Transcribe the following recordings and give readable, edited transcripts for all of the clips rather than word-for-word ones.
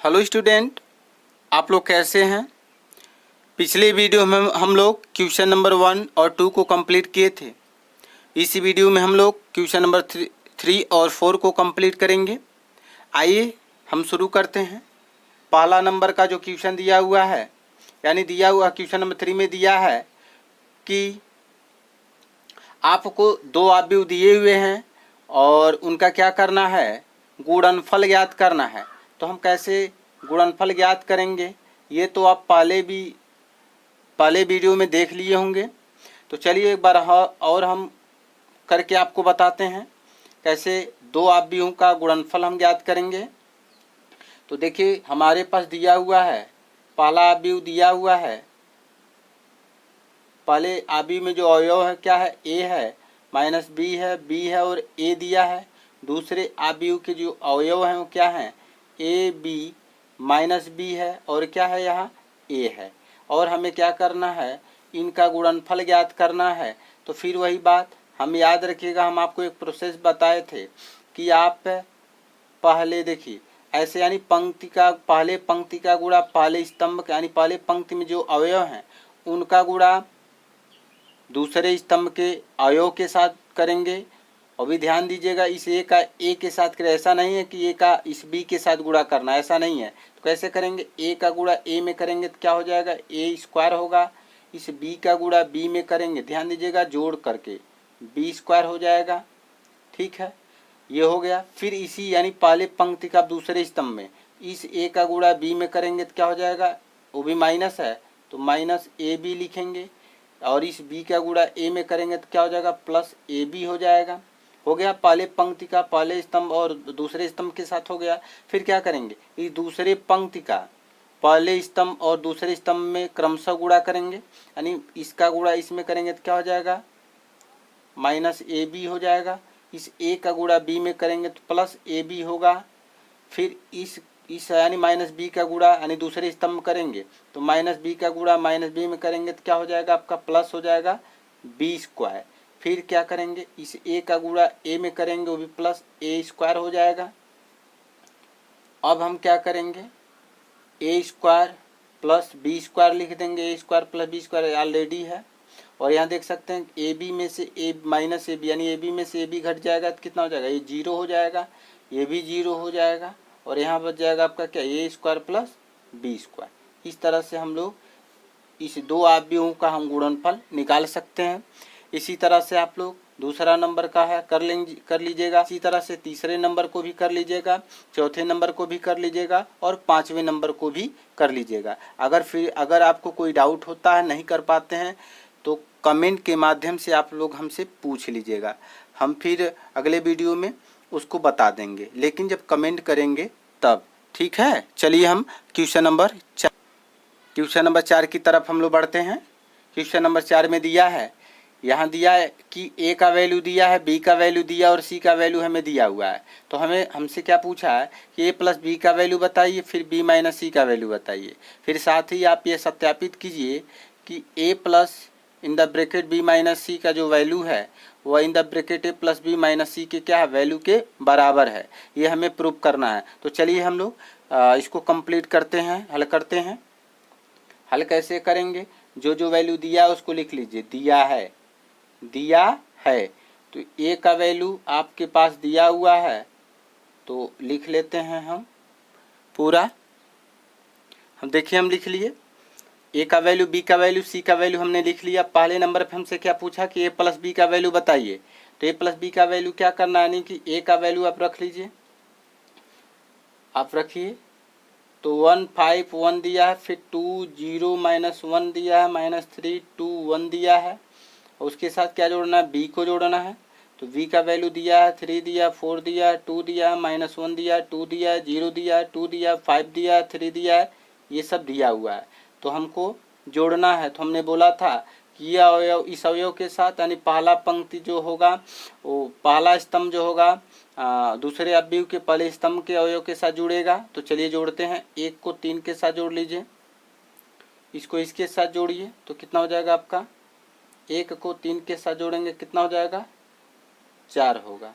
Hello student, आप लोग कैसे हैं। पिछले वीडियो में हम लोग क्वेश्चन नंबर 1 और 2 को कंप्लीट किए थे। इस वीडियो में हम लोग क्वेश्चन नंबर 3 और 4 को कंप्लीट करेंगे। आइए हम शुरू करते हैं। पहला नंबर का जो क्वेश्चन दिया हुआ है, यानी दिया हुआ क्वेश्चन नंबर 3 में दिया है कि आपको दो अवयव दिए हुए हैं और उनका क्या करना है, गुणनफल ज्ञात करना है। तो हम कैसे गुणनफल ज्ञात करेंगे, ये तो आप पहले वीडियो में देख लिए होंगे। तो चलिए एक बार और हम करके आपको बताते हैं कैसे दो अवयवों का गुणनफल हम ज्ञात करेंगे। तो देखिए हमारे पास दिया हुआ है, पहला अवयव दिया हुआ है। पहले अवयव में जो अवयव है क्या है, ए है, माइनस बी है, बी है और ए दिया है। दूसरे अवयव के जो अवयव हैं वो क्या हैं, ए बी माइनस बी है और क्या है यहाँ ए है। और हमें क्या करना है, इनका गुणनफल ज्ञात करना है। तो फिर वही बात हम याद रखिएगा, हम आपको एक प्रोसेस बताए थे कि आप पहले देखिए ऐसे, यानी पंक्ति का पहले पंक्ति का गुणा पहले स्तंभ यानी पहले पंक्ति में जो अवयव हैं उनका गुणा दूसरे स्तंभ के अवयव के साथ करेंगे। और भी ध्यान दीजिएगा, इस ए का ए के साथ करें, ऐसा नहीं है कि ए का इस बी के साथ गुणा करना, ऐसा नहीं है। तो कैसे करेंगे, ए का गुणा ए में करेंगे तो क्या हो जाएगा, ए स्क्वायर होगा। इस बी का गुणा बी में करेंगे, ध्यान दीजिएगा जोड़ करके बी स्क्वायर हो जाएगा। ठीक है, ये हो गया। फिर इसी यानी पहले पंक्ति का दूसरे स्तंभ में इस ए का गुणा बी में करेंगे तो क्या हो जाएगा, वो भी माइनस है तो माइनस ए बी लिखेंगे। और इस बी का गुणा ए में करेंगे तो क्या हो जाएगा, प्लस ए बी हो जाएगा। हो गया, पहले पंक्ति का पहले स्तंभ और दूसरे स्तंभ के साथ हो गया। फिर क्या करेंगे, इस दूसरे पंक्ति का पहले स्तंभ और दूसरे स्तंभ में क्रमशः गुणा करेंगे, यानी इसका गुणा इसमें करेंगे तो क्या हो जाएगा, माइनस ए बी हो जाएगा। इस ए का गुणा बी में करेंगे तो प्लस ए बी होगा। फिर इस यानी माइनस बी का गुणा यानी दूसरे स्तंभ करेंगे तो माइनस बी का गुणा माइनस बी में करेंगे तो क्या हो जाएगा, आपका प्लस हो जाएगा बी स्क्वायर। फिर क्या करेंगे, इस ए का गुणा ए में करेंगे वो भी प्लस ए स्क्वायर हो जाएगा। अब हम क्या करेंगे, A square plus B square लिख देंगे, A square plus B square already है। और यहाँ देख सकते हैं ए बी में से ए माइनस ए बी यानी ए बी में से ए बी घट जाएगा तो कितना हो जाएगा, ये जीरो हो जाएगा, ये भी जीरो हो जाएगा। और यहाँ बच जाएगा आपका क्या, ए स्क्वायर प्लस बी स्क्वायर। इस तरह से हम लोग इस दो अवयवों का हम गुणनफल निकाल सकते हैं। इसी तरह से आप लोग दूसरा नंबर का है कर लीजिएगा। इसी तरह से तीसरे नंबर को भी कर लीजिएगा, चौथे नंबर को भी कर लीजिएगा और पांचवें नंबर को भी कर लीजिएगा। अगर आपको कोई डाउट होता है, नहीं कर पाते हैं, तो कमेंट के माध्यम से आप लोग हमसे पूछ लीजिएगा, हम फिर अगले वीडियो में उसको बता देंगे, लेकिन जब कमेंट करेंगे तब। ठीक है, चलिए हम क्वेश्चन नंबर 4 की तरफ हम लोग बढ़ते हैं। क्वेश्चन नंबर 4 में दिया है, यहाँ दिया है कि ए का वैल्यू दिया है, बी का वैल्यू दिया और सी का वैल्यू हमें दिया हुआ है। तो हमसे क्या पूछा है कि ए प्लस बी का वैल्यू बताइए, फिर बी माइनस सी का वैल्यू बताइए। फिर साथ ही आप ये सत्यापित कीजिए कि A plus in the bracket B minus C का जो वैल्यू है वह in the bracket A plus B minus C के क्या है, वैल्यू के बराबर है। ये हमें प्रूव करना है। तो चलिए हम लोग इसको कंप्लीट करते हैं, हल करते हैं। हल कैसे करेंगे, जो जो वैल्यू दिया है उसको लिख लीजिए, दिया है। तो ए का वैल्यू आपके पास दिया हुआ है तो लिख लेते हैं हम पूरा। हम देखिए हम लिख लिए, ए का वैल्यू, बी का वैल्यू, सी का वैल्यू हमने लिख लिया। पहले नंबर पे हमसे क्या पूछा कि ए प्लस बी का वैल्यू बताइए। तो ए प्लस बी का वैल्यू क्या करना है, यानी कि ए का वैल्यू आप रख लीजिए, आप रखिए। तो 1 5 1 दिया है, फिर 2 0 माइनस 1 दिया है, माइनस 3 2 1 दिया है। और उसके साथ क्या जोड़ना है, बी को जोड़ना है। तो बी का वैल्यू दिया है, 3 दिया, 4 दिया, 2 दिया, माइनस 1 दिया, 2 दिया, 0 दिया, 2 दिया, 5 दिया, 3 दिया है, ये सब दिया हुआ है। तो हमको जोड़ना है। तो हमने बोला था कि यह अवयव इस अवयव के साथ, यानी पहला पंक्ति जो होगा वो पहला स्तंभ जो होगा दूसरे अवयव के पहले स्तंभ के अवयव के साथ जुड़ेगा। तो चलिए जोड़ते हैं, 1 को 3 के साथ जोड़ लीजिए, इसको इसके साथ जोड़िए तो कितना हो जाएगा आपका, 1 को 3 के साथ जोड़ेंगे कितना हो जाएगा, 4 होगा।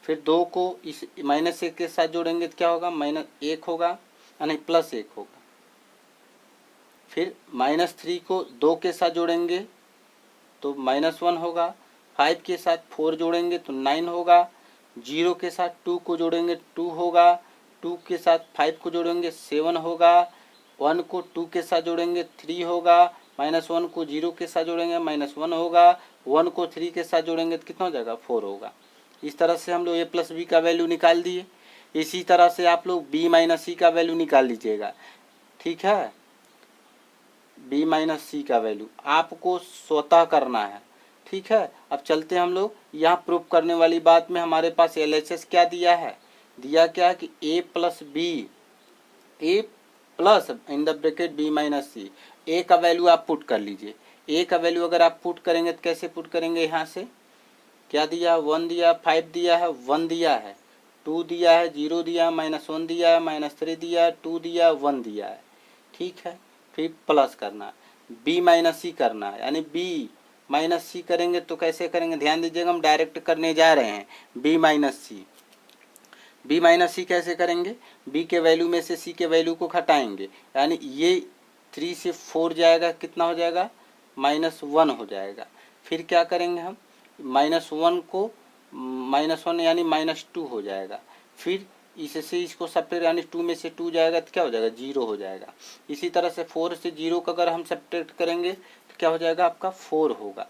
फिर 2 को इस -1 के साथ जोड़ेंगे तो क्या होगा, -1 होगा। यानी +1 होगा। फिर -3 को 2 के साथ जोड़ेंगे तो -1 होगा, 5 के साथ 4 जोड़ेंगे तो 9 होगा, 0 के साथ 2 को जोड़ेंगे 2 होगा, 2 के साथ 5 को जोड़ेंगे 7 होगा, 1 को 2 के साथ जोड़ेंगे 3 होगा, -1 को 0 के साथ जोड़ेंगे -1 होगा, 1 को 3 के साथ जोड़ेंगे तो कितना हो जाएगा 4 होगा। इस तरह से हम लोग a + b का वैल्यू निकाल दिए। इसी तरह से आप लोग b - c का वैल्यू निकाल लीजिएगा, ठीक है। b - c का वैल्यू आपको स्वतः करना है, ठीक है। अब चलते हैं हम लोग यहाँ प्रूफ करने वाली बात में। हमारे पास LHS क्या दिया है, दिया क्या है कि a + b, a plus in the bracket b - c, a का वैल्यू आप पुट कर लीजिए। a का वैल्यू अगर आप पुट करेंगे तो कैसे पुट करेंगे, यहाँ से क्या दिया, 1 दिया, 5 दिया है, 1 दिया है, 2 दिया है, 0 दिया, -1 दिया है, -3 दिया, 2 दिया, 1 दिया है, ठीक है। फिर प्लस करना है, b - c करना है, यानी b - c करेंगे तो कैसे करेंगे, ध्यान दीजिएगा, हम डायरेक्ट करने जा रहे हैं b - c। b - c कैसे करेंगे, b के वैल्यू में से c के वैल्यू को घटाएंगे, यानी ये 3 से 4 जाएगा, कितना हो जाएगा -1 हो जाएगा। फिर क्या करेंगे हम, -1 को -1 यानी -2 हो जाएगा। फिर इससे इसको सब्ट्रैक्ट यानी 2 में से 2 जाएगा तो क्या हो जाएगा 0 हो जाएगा। इसी तरह से 4 से 0 का अगर हम सब्ट्रैक्ट करेंगे तो क्या हो जाएगा आपका 4 होगा।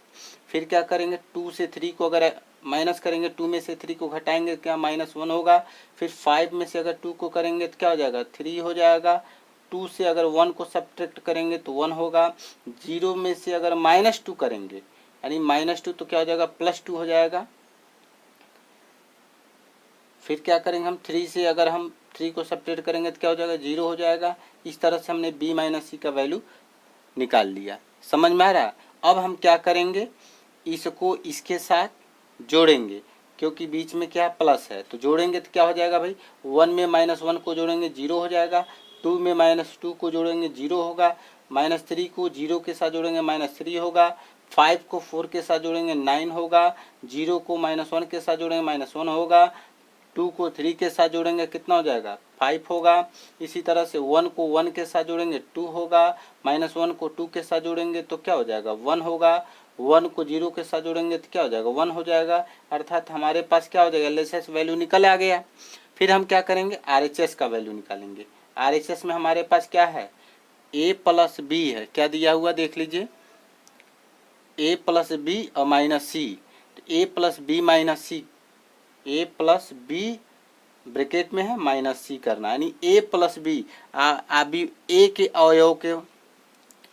फिर क्या करेंगे, 2 से 3 को अगर माइनस करेंगे, 2 में से 3 को घटाएंगे क्या -1 होगा। फिर 5 में से अगर 2 को करेंगे तो क्या हो जाएगा 3 हो जाएगा। 2 से अगर 1 को सब्ट्रैक्ट करेंगे तो 1 होगा। 0 में से अगर -2 करेंगे यानी -2 तो क्या हो जाएगा +2 हो जाएगा। फिर क्या करेंगे हम, 3 से अगर हम 3 को सब्ट्रैक्ट करेंगे तो क्या हो जाएगा 0 हो जाएगा। इस तरह से हमने b - c का वैल्यू निकाल लिया, समझ में आ रहा। अब हम क्या करेंगे, इसको इसके साथ जोड़ेंगे, क्योंकि बीच में क्या प्लस है तो जोड़ेंगे तो क्या हो जाएगा भाई, 1 में -1 को जोड़ेंगे 0 हो जाएगा, 2 में -2 को जोड़ेंगे 0 होगा, -3 को 0 के साथ जोड़ेंगे -3 होगा, 5 को 4 के साथ जोड़ेंगे 9 होगा, 0 को -1 के साथ जोड़ेंगे -1 होगा, 2 को 3 के साथ जोड़ेंगे कितना हो जाएगा 5 होगा। इसी तरह से 1 को 1 के साथ जोड़ेंगे 2 होगा, -1 को 2 के साथ जोड़ेंगे तो क्या हो जाएगा 1 होगा, 1 को 0 के साथ जोड़ेंगे तो क्या हो जाएगा 1 हो जाएगा। अर्थात हमारे पास क्या हो जाएगा LHS वैल्यू निकल आ गया। फिर हम क्या करेंगे RHS का वैल्यू निकालेंगे। RHS में हमारे पास क्या है, a + b है, क्या दिया हुआ देख लीजिए, a + b और -c, a + b - c, a + b bracket में है -c करना, यानी a + b। अभी a के अवयव के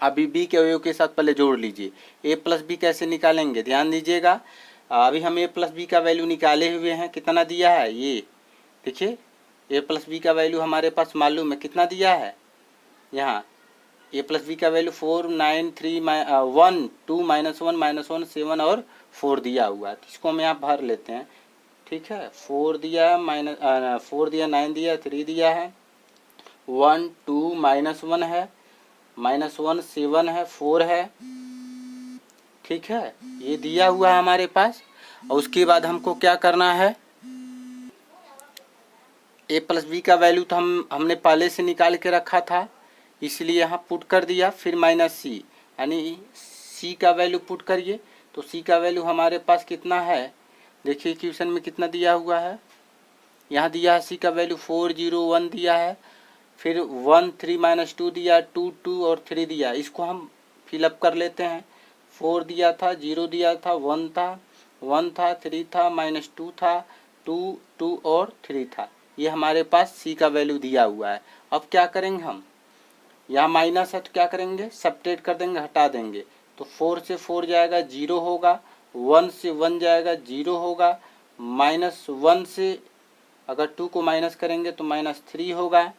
अभी b के अवयव के साथ पहले जोड़ लीजिए। a + b कैसे निकालेंगे, ध्यान दीजिएगा। अभी हम a + b का वैल्यू निकाले हुए हैं, कितना दिया है ये देखिए, a + b का वैल्यू हमारे पास मालूम है कितना दिया है। यहाँ a + b का वैल्यू 4 9 3 1 2 -1 -1 7 और 4 दिया हुआ है, इसको हम यहाँ भर लेते हैं, ठीक है। 4 दिया है, 4 दिया, 9 दिया, 3 दिया है, 1 2 -1 है, -1 7 है, 4 है, ठीक है, ये दिया हुआ है हमारे पास। और उसके बाद हमको क्या करना है, a + b का वैल्यू तो हमने पहले से निकाल के रखा था, इसलिए यहाँ पुट कर दिया। फिर -c यानी c का वैल्यू पुट करिए, तो c का वैल्यू हमारे पास कितना है, देखिए इक्वेशन में कितना दिया हुआ है, यहाँ दिया है c का वैल्यू 4 0 1 दिया है, फिर 1 3 -2 दिया, 2 2 और 3 दिया, इसको हम फिलअप कर लेते हैं। 4 दिया था, 0 दिया था, 1 था, 1 था, 3 था, -2 था, 2 2 और 3 था, ये हमारे पास c का वैल्यू दिया हुआ है। अब क्या करेंगे हम, यहाँ माइनस है तो क्या करेंगे सब्ट्रैक्ट कर देंगे, हटा देंगे, तो 4 से 4 जाएगा 0 होगा, 1 से 1 जाएगा 0 होगा, -1 से अगर 2 को माइनस करेंगे तो -3 होगा।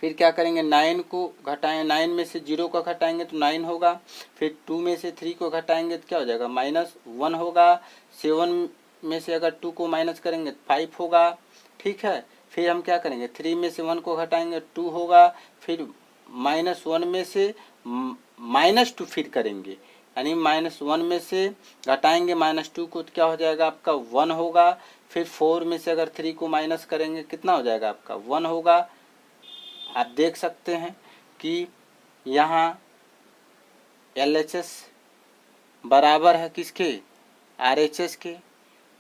फिर क्या करेंगे 9 को घटाएं, 9 में से 0 का घटाएंगे तो 9 होगा, फिर 2 में से 3 को घटाएंगे तो क्या हो जाएगा -1 होगा, 7 में से अगर 2 को माइनस करेंगे तो 5 होगा, ठीक है। फिर हम क्या करेंगे 3 में से 1 को घटाएंगे 2 होगा, फिर -1 में से -2 फिर करेंगे, यानी -1 में से घटाएंगे -2 को तो क्या हो जाएगा आपका 1 होगा। फिर 4 में से अगर 3 को माइनस करेंगे कितना हो जाएगा आपका 1 होगा, आप देख सकते हैं कि यहाँ LHS बराबर है किसके, RHS के।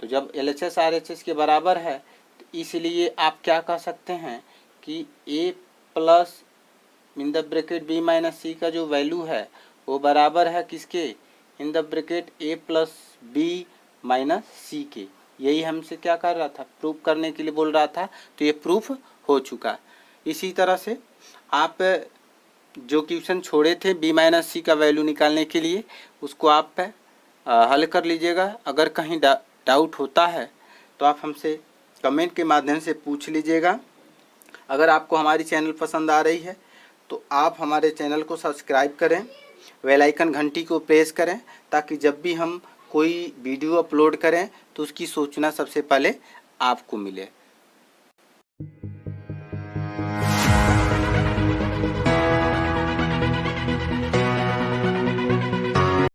तो जब LHS RHS के बराबर है तो इसलिए आप क्या कह सकते हैं कि A plus in the bracket B minus C का जो वैल्यू है वो बराबर है किसके, इन the bracket A plus B minus C के। यही हमसे क्या कर रहा था, प्रूफ करने के लिए बोल रहा था। तो ये प्रूफ हो चुका। इसी तरह से आप जो क्वेश्चन छोड़े थे B माइनस C का वैल्यू निकालने के लिए, उसको आप हल कर लीजिएगा। अगर कहीं डाउट होता है तो आप हमसे कमेंट के माध्यम से पूछ लीजिएगा। अगर आपको हमारी चैनल पसंद आ रही है तो आप हमारे चैनल को सब्सक्राइब करें, बेल आइकन घंटी को प्रेस करें, ताकि जब भी हम कोई वीडियो अपलोड करें तो उसकी सूचना सबसे पहले आपको मिले।